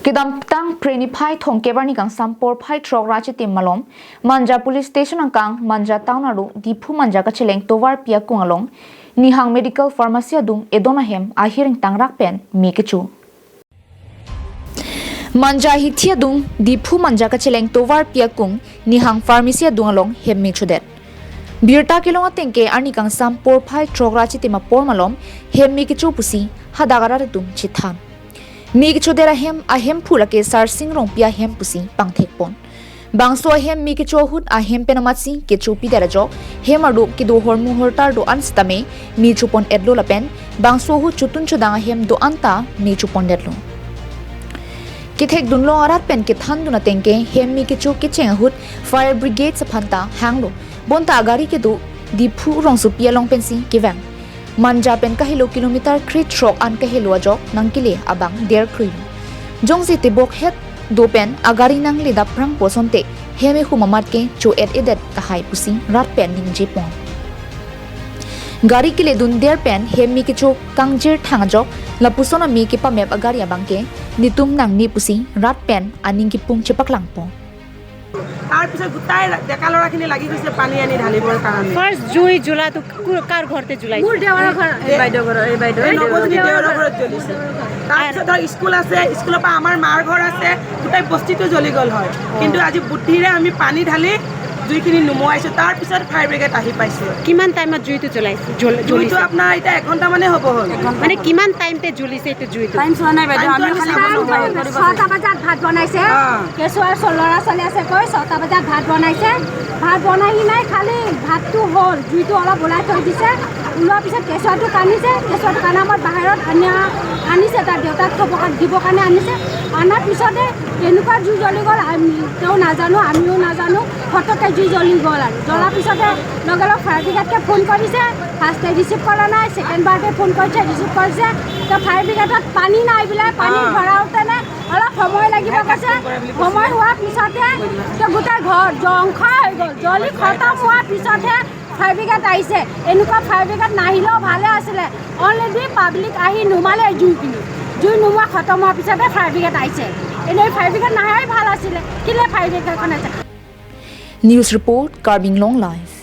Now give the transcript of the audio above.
Kidam tang preni phai thong kebarni kang sampor phai trok rachi tim malom Manja police station ang kang Manja town aru Diphu Manja ka cheleng towar pia kungalong Nihang medical pharmacy adung edonahem ahiring tangrak pen mikichu Manja hithi adung Diphu Manja ka cheleng towar pia kung Nihang pharmacy adung along hem michudet Birta kilong atengke arni kang sampor phai trok rachi tim apor malom hem mikichu pusi hadagara tum chitham Mig chodera ahem phula ke sar singrong pia hem pusi pangthek pon bangso ahem mi ke chohut ahem penamatsi ke chupi dera jo hem adu ki do hormu hortar do anstame mi chupon edlo lapen bangso hu chutun chodang ahem do anta mi chupon dedlo kithek dunlo arat pen ke than duna tengke hem mi ke chu ke cheng hut fire brigade saphanta hanglo bonta agari ke do Diphu rongsu pia long pensi kivang Manja pen kahilo kilometer krit trok an kahilo ajok nangkile abang der kruy jongsi tibok het do pen agari nang le daprang posonte heme humamat ke chu edet kahai pusi rat pen ning jepon gari kile dun der pen hemi ke chu kangjir thangajok lapusona mi ke pamep agari abang ke nitum nang ni pusi rat pen aning ki pung chepaklang po তাৰ পিছত গুটাই ডেকা লৰাখিনি লাগি গৈছে পানী আনি ঢালিবৰ কাৰণে first জুই জ্বলাটো কাৰ ঘৰতে জ্বলাইছে মোৰ দেৱাৰৰ ঘৰ এই বাইদেউ নবজনী দেৱাৰৰ ঘৰত জ্বলিছে তাৰপিছত স্কুল আছে স্কুলৰ পৰা আমাৰ মাৰ ঘৰ আছে গোটেই বস্তিটো জ্বলি গ'ল হয় কিন্তু আজি বুদ্ধিৰে আমি পানী ঢালি জুইখিনি নুমুৱাইছো তাৰ পিছত ফায়াৰ ব্ৰিগেড আহি পাইছে কিমান টাইমত জুইটো জ্বলাইছে জুইটো আপোনাৰ এতিয়া 1 ঘণ্টা মানে হ'ব হ'ল মানে কিমান টাইমতে জ্বলিছে এইটো জুইটো টাইম চোৱা নাই বাইদেউ আমি খালি 6টা বজাত ভাত বনাইছে কেঁচুৱাৰ ল'ৰা ছোৱালী আছে কৈ 6টা বজাত ভাত বনাইছে ভাত বনাই নাই খালি ভাতটো হ'ল জুইটো অলপ ওলাই থৈ দিছে ওলোৱাৰ পিছত কেঁচুৱাটো কানিছে কেঁচুৱাটো কানামত বাহিৰত আনিছে তাৰ দেউতাক দিবৰ কাৰণে আনিছে আনাৰ পিছতে কেনেকুৱা জুই জ্বলি গ'ল তেওঁ নাজানো আমিও নাজানো ফটককৈ জুই জ্বলি গ'ল আৰু জ্বলাৰ পিছতে লগে লগে ফায়াৰ ব্ৰিগেডকে ফোন কৰিছে ফাৰ্ষ্টে ৰিচিভ কৰা নাই ছেকেণ্ড বাৰতে ফোন কৰিছে ৰিচিভ কৰিছে তো ফায়াৰ ব্ৰিগেডত পানী নাই বোলে পানী ভৰাওঁতেনে অলপ সময় লাগিব কৈছে সময় হোৱাৰ পিছতে তো গোটেই ঘৰ জংখ হৈ গ'ল জ্বলি খতম হোৱাৰ পিছতহে ফায়াৰ ব্ৰিগেড আহিছে এনেকুৱা ফায়াৰ ব্ৰিগেড নাহিলেও ভালে আছিলে অলৰেডি পাব্লিক আহি নুমালে জুইখিনি জুই নুমোৱা খতম হোৱাৰ পিছতে ফায়াৰ ব্ৰিগেড আহিছে এনেই ফায়াৰ ব্ৰিগেড নাহাই ভাল আছিলে কেলে ফায়াৰ ব্ৰিগেডখন আছে News report Carbing Long Life